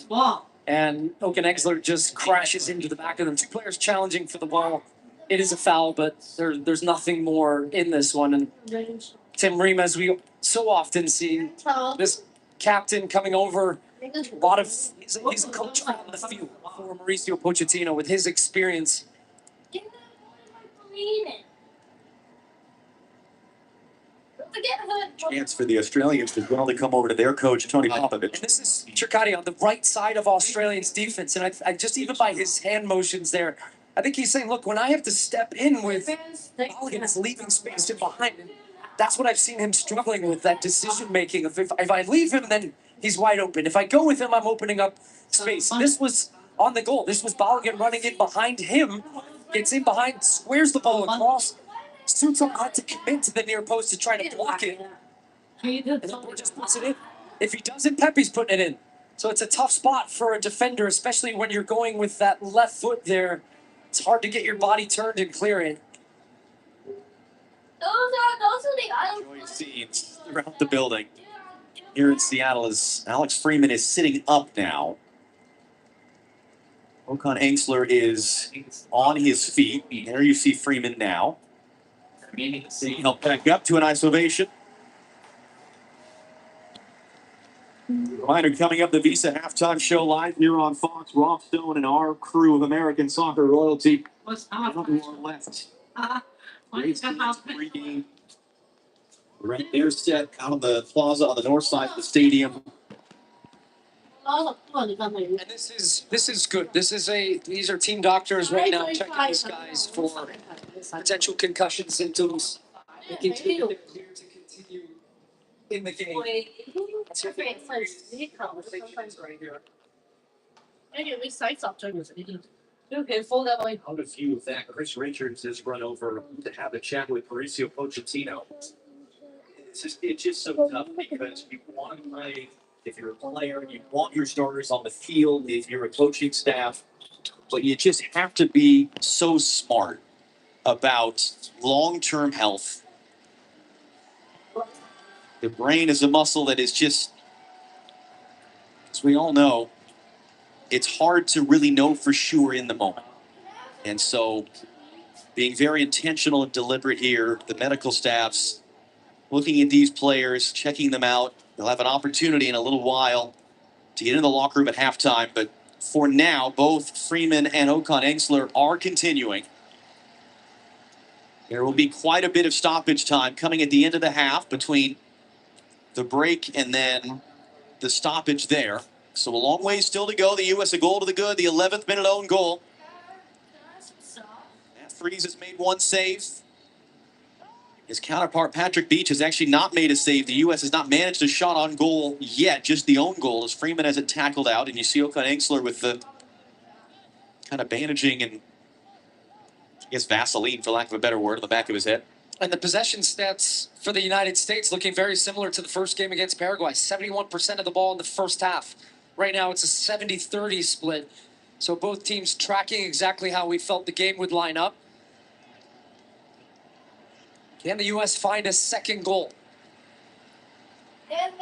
And Håkon Engsler just crashes into the back of them. Two players challenging for the ball. It is a foul, but there's nothing more in this one. And Tim Ream, as we so often see, this captain coming over, a lot of he's a coach on the field for Mauricio Pochettino with his experience. Chance for the Australians as well to come over to their coach, Tony Popovich. And this is Chircati on the right side of Australians' defense. And I just, even by his hand motions there, I think he's saying, look, when I have to step in with Balogun leaving space in behind him, that's what I've seen him struggling with, that decision-making. If I leave him, then he's wide open. If I go with him, I'm opening up space. This was on the goal. This was Balogun running in behind him, gets in behind, squares the ball across. Sutok had to commit to the near post to try to block it. And then just puts it in. If he doesn't, Pepe's putting it in. So it's a tough spot for a defender, especially when you're going with that left foot there. It's hard to get your body turned and clear it. Those are the Joy scenes throughout the building here in Seattle as Alex Freeman is sitting up now. Håkon Engsler is on his feet. There you see Freeman now. He'll back up to an isolation. Reminder coming up, the Visa halftime show live here on Fox. Rob Stone and our crew of American soccer royalty. Who are left. Great pregame. Right there, set out on the plaza on the north side of the stadium. And this is good. These are team doctors right now checking these guys for potential concussion symptoms, making sure that they're clear to continue in the game. Right here. Out of view of that, Chris Richards has run over to have a chat with Mauricio Pochettino. It's just so tough because you want to play. If you're a player, you want your starters on the field. If you're a coaching staff, But you just have to be so smart about long-term health. The brain is a muscle that is just, as we all know, it's hard to really know for sure in the moment. And so being very intentional and deliberate here, the medical staffs looking at these players, checking them out. They'll have an opportunity in a little while to get in the locker room at halftime. But for now, both Freeman and Håkon Engsler are continuing. There will be quite a bit of stoppage time coming at the end of the half between the break and then the stoppage there. So a long way still to go. The U.S. a goal to the good, the 11th minute own goal. Matt Freese has made one save. His counterpart, Patrick Beach, has actually not made a save. The U.S. has not managed a shot on goal yet, just the own goal, as Freeman has it tackled out. And you see Håkon Engsler with the kind of bandaging and, I guess, Vaseline, for lack of a better word, on the back of his head. And the possession stats for the United States looking very similar to the first game against Paraguay. 71% of the ball in the first half. Right now it's a 70-30 split. So both teams tracking exactly how we felt the game would line up. Can the U.S. find a second goal? Can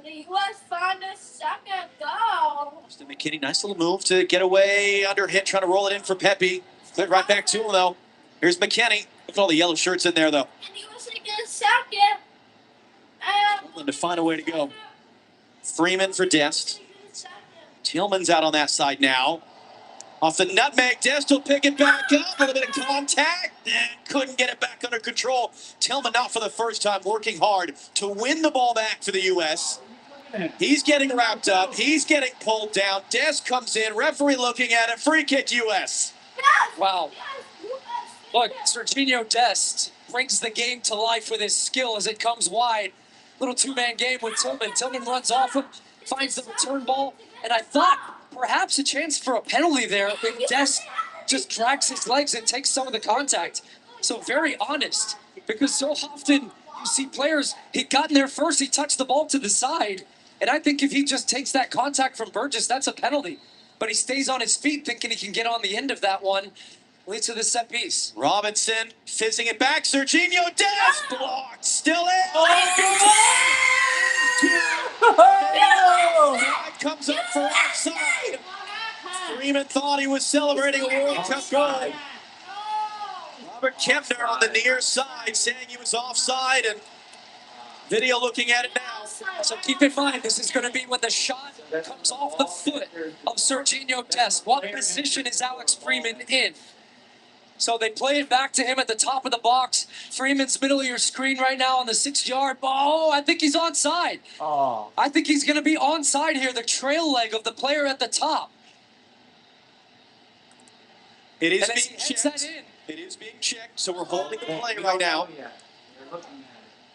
the U.S. find a second goal? Austin McKinney, nice little move to get away under hit, trying to roll it in for Pepe. Cleared right back to him, though. Here's McKinney. Look at all the yellow shirts in there, though. And the U.S. get a second. And to find a way to go. Freeman for Dest. Tillman's out on that side now. Off the nutmeg, Dest will pick it back up. A little bit of contact. And couldn't get it back under control. Tillman not for the first time working hard to win the ball back for the U.S. He's getting wrapped up. He's getting pulled down. Dest comes in. Referee looking at it. Free kick U.S. Wow. Look, Serginho Dest brings the game to life with his skill as it comes wide. Little two-man game with Tillman. Tillman runs off him, finds the return ball, and I thought perhaps a chance for a penalty there if Dest just drags his legs and takes some of the contact. So very honest, because so often you see players, he got in there first, he touched the ball to the side, and I think if he just takes that contact from Burgess, that's a penalty. But he stays on his feet thinking he can get on the end of that one. Leads to the set piece. Robinson fizzing it back. Serginho Dest blocked. Still in. Flag comes up for offside. Freeman thought he was celebrating a World Cup goal. Robert Kempner on the near side saying he was offside, and video looking at it now. So keep in mind, this is going to be when the shot comes off the foot of Serginho Dest. What position is Alex Freeman in? So they play it back to him at the top of the box. Freeman's middle of your screen right now on the 6-yard ball. Oh, I think he's onside. Oh. I think he's going to be onside here, the trail leg of the player at the top. It is And as being he hits checked. that in, It is being checked, so we're holding the play right now.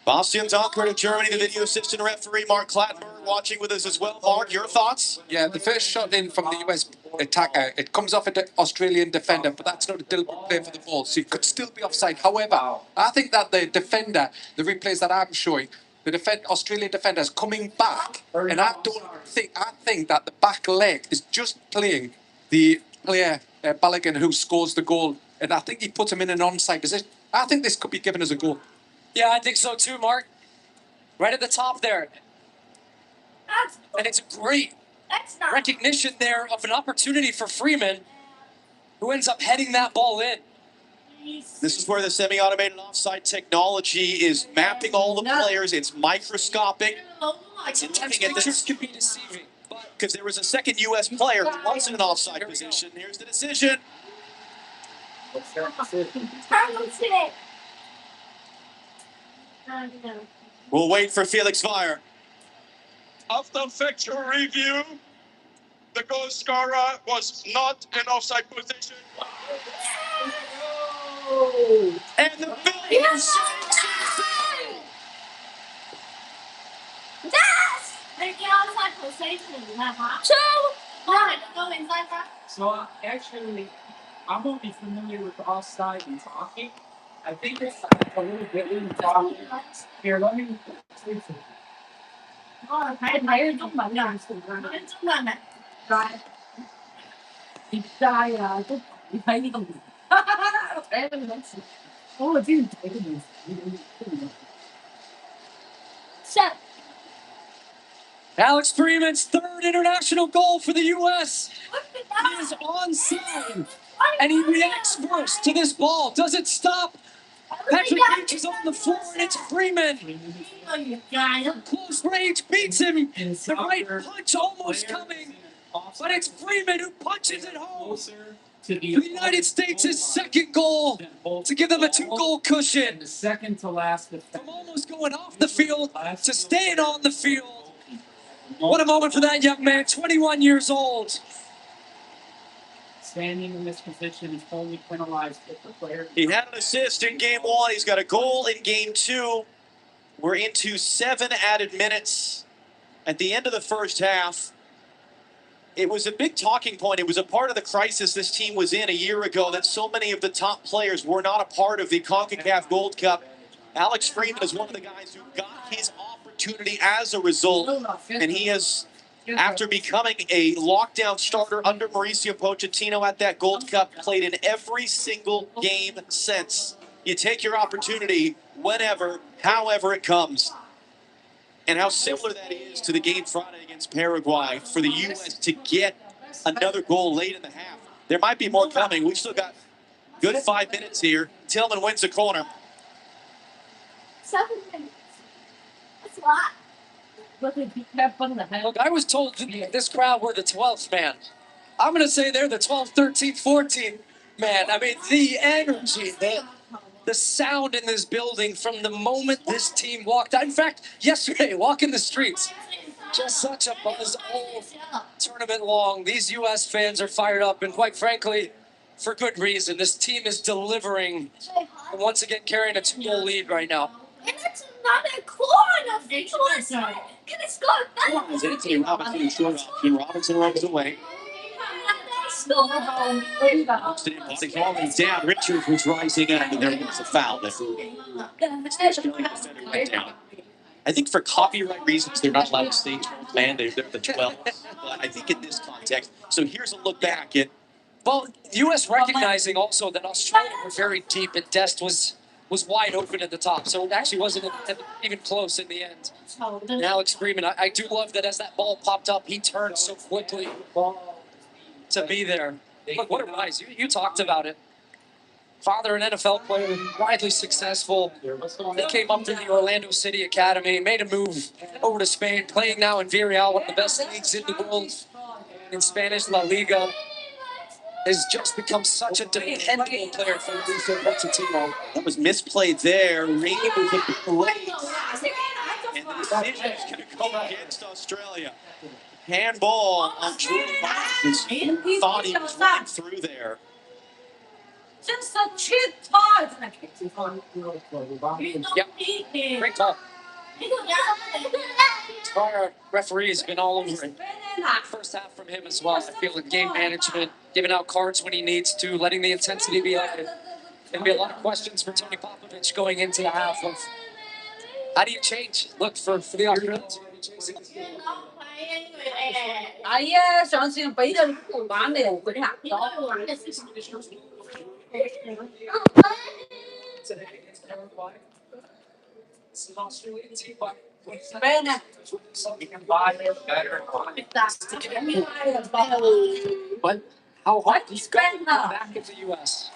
Bastian Donkert of Germany, the video assistant referee. Mark Clattenburg watching with us as well. Mark, your thoughts? Yeah, the first shot in from the US attacker, it comes off an Australian defender, but that's not a deliberate play for the ball, so it could still be offside. However, I think that the defender, the replays that I'm showing, the Australian defender is coming back, and I think that the back leg is just playing the player Balogun who scores the goal, and I think he put him in an onside position. I think this could be given as a goal. yeah, I think so too, Mark. Right at the top there. And it's a great recognition there of an opportunity for Freeman, who ends up heading that ball in. This is where the semi-automated offside technology is mapping all the players. It's microscopic. Sometimes Looking at pictures this, can be deceiving. because there was a second U.S. player who was in an offside position. Here's the decision. We'll wait for Felix Fire. After factual review, the goal scorer was not in offside position. And the Philippines So actually, I'm only familiar with offside and talking. I think it's a little bit in talking. Here, let me say something. Alex Freeman's third international goal for the U.S. He is onside, and he reacts first to this ball. Doesn't stop. Patrick Beach is on the floor, and it's Freeman. From close range, beats him. The right punch almost coming, but it's Freeman who punches it home. For the United States' second goal to give them a 2-goal cushion. The second to last From almost going off the field to staying on the field. What a moment for that young man, 21 years old. standing in this position is only penalized if the player. He had an assist in game one. He's got a goal in game two. We're into 7 added minutes at the end of the first half. It was a big talking point. It was a part of the crisis this team was in a year ago that so many of the top players were not a part of the CONCACAF Gold Cup. Alex Freeman is one of the guys who got his opportunity as a result, and he has, after becoming a lockdown starter under Mauricio Pochettino at that Gold Cup, played in every single game since. You take your opportunity whenever, however it comes. And how similar that is to the game Friday against Paraguay for the U.S. to get another goal late in the half. There might be more coming. We've still got good 5 minutes here. Tillman wins the corner. 7 minutes. That's a lot. Look, I was told this crowd were the 12th man. I'm going to say they're the 12th, 13th, 14th. Man, I mean, the energy, the sound in this building from the moment this team walked out. In fact, yesterday, walking the streets, just such a buzz all tournament long. These U.S. fans are fired up, and quite frankly, for good reason. This team is delivering and once again carrying a 2-goal lead right now. And it's another corner. It's got that. Anthony Robinson short option. Robinson runs away. Body falling down. Richards was rising up, and there was a foul. Went down. I think for copyright reasons, they're not allowed to say 12th man. They're the 12th. But I think in this context, so here's a look back at. Well, U.S. recognizing also that Australia were very deep and Dest was wide open at the top, so it actually wasn't even close in the end. And Alex Freeman, I do love that as that ball popped up, he turned so quickly to be there. Look, what a rise. You talked about it. Father, an NFL player, widely successful. He came up through the Orlando City Academy, made a move over to Spain, playing now in Villarreal, one of the best leagues in the world in Spanish La Liga. Has just become such a dependable player for Mauricio Pochettino. That was misplayed there. Reed was a late. And the decision is going to go against Australia. Handball on Jordan Martins. Thought he was running through there. Just a cheap part. Yep. Great call. Our referee's been all over it. First half from him as well. I feel like game management, giving out cards when he needs to, letting the intensity be up. There'll be a lot of questions for Tony Popovich going into the half of how do you change? Look for the Australians. It's an Australian team, but but how hard he's going back into the U.S.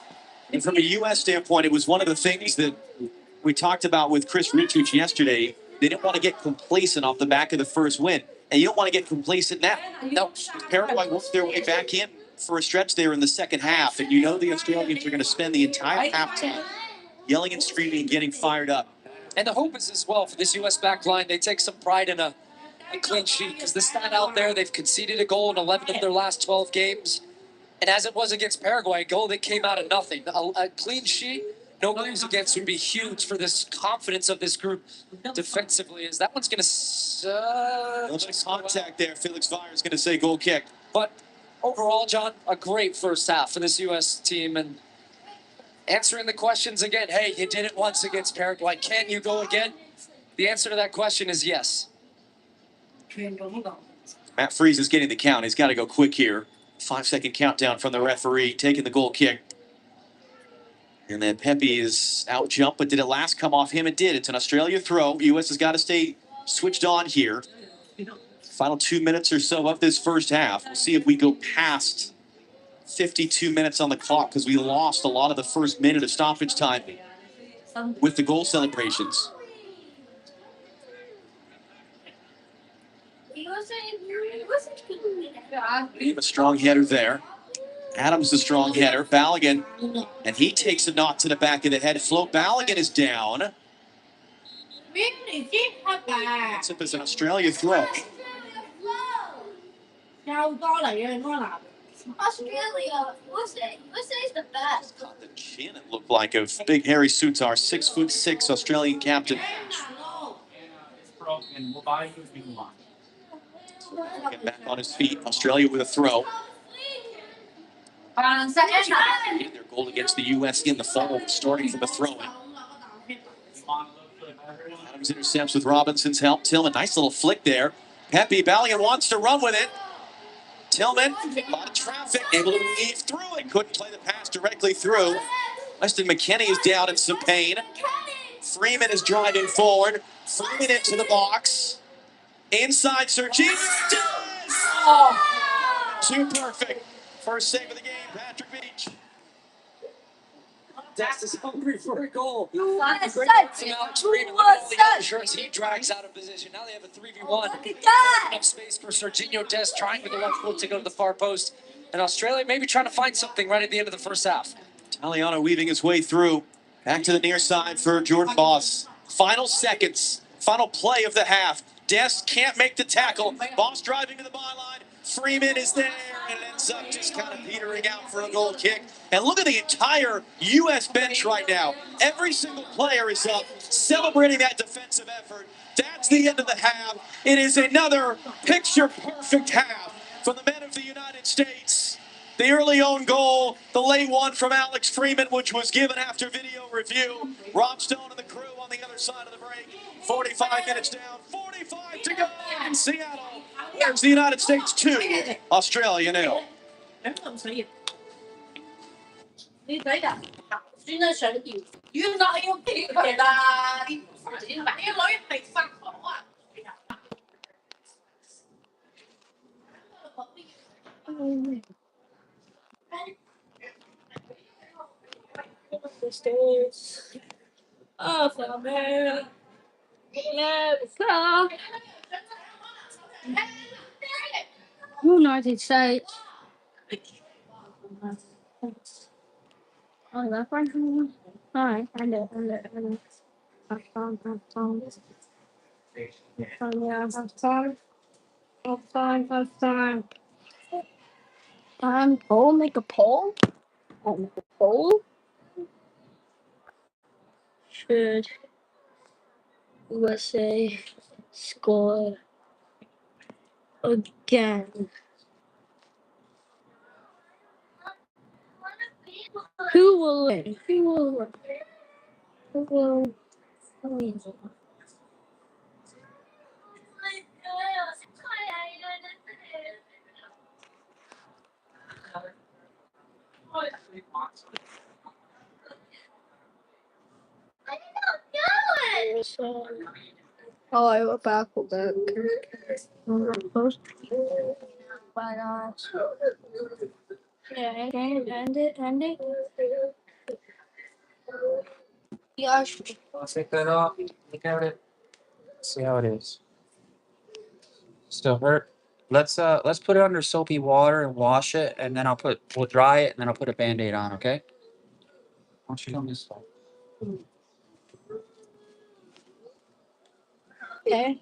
And from a U.S. standpoint, it was one of the things that we talked about with Chris Richards yesterday. They didn't want to get complacent off the back of the first win. And you don't want to get complacent now. No, Paraguay worked their way back in for a stretch there in the second half. And you know the Australians are going to spend the entire halftime yelling and screaming and getting fired up. And the hope is as well for this U.S. back line, they take some pride in a clean sheet because the stat out there, they've conceded a goal in 11 of their last 12 games. And as it was against Paraguay, a goal that came out of nothing. A clean sheet, no goals against would be huge for this confidence of this group defensively. As that one's going to... A little bit of contact there. Felix Vire is going to say goal kick. But overall, John, a great first half for this U.S. team. And answering the questions again, hey, you did it once against Paraguay. Can you go again? The answer to that question is yes. Matt Freese is getting the count. He's got to go quick here. 5-second countdown from the referee, taking the goal kick. And then Pepe is out jump, but did it last come off him? It did. It's an Australia throw. U.S. has got to stay switched on here. Final 2 minutes or so of this first half. We'll see if we go past 52 minutes on the clock because we lost a lot of the first minute of stoppage time with the goal celebrations. We have a strong header there. Adams a strong header. Balogun, and he takes a knot to the back of the head. Flo Balogun is down. It's up as an Australia throw. Australia, USA's the best. Caught the chin, it looked like, of big Harry Sutar, 6'6" Australian captain. Get back on his feet. Australia with a throw. Their goal against the U.S. in the fall, starting from the throw-in. Adams intercepts with Robinson's help. Tillman, nice little flick there. Pepe Balogun wants to run with it. Tillman, a lot of traffic, able to weave through it. Couldn't play the pass directly through. Weston McKennie is down in some pain. Freeman is driving forward. Freeman into the box. Inside Serginho. Too perfect. First save of the game, Patrick Beach. Dest is hungry for a goal. He drags out of position. Now they have a 3v1. Enough space for Serginho Dest trying with the left foot to go to the far post. And Australia maybe trying to find something right at the end of the first half. Taliano weaving his way through. Back to the near side for Jordan Boss. Final seconds. Final play of the half. Dest can't make the tackle. Boss driving to the byline. Freeman is there and ends up just kind of petering out for a goal kick. And look at the entire U.S. bench right now. Every single player is up, celebrating that defensive effort. That's the end of the half. It is another picture-perfect half for the men of the United States. The early own goal, the late one from Alex Freeman, which was given after video review. Rob Stone and the crew on the other side of the break. 45 minutes down, 45 to go in Seattle. There's the United States 2, Australia 0. 你睇下，算得上要，原來要幾佢啦？啲買女係失火啊！The stairs. Oh, man. Yeah, United States. Oh, that's right. All right, I know. I've found. Yeah, I've found. Poll, make a poll. Make a poll. Should USA score again? Who will win? Who will win? Who will win? Oh, I went back. Why not? Yeah, end it. Yeah, Let's take that off. Look at it. See how it is. Still hurt. Let's put it under soapy water and wash it, and then we'll dry it, and then I'll put a Band-Aid on, okay? Why don't you come this way? Okay.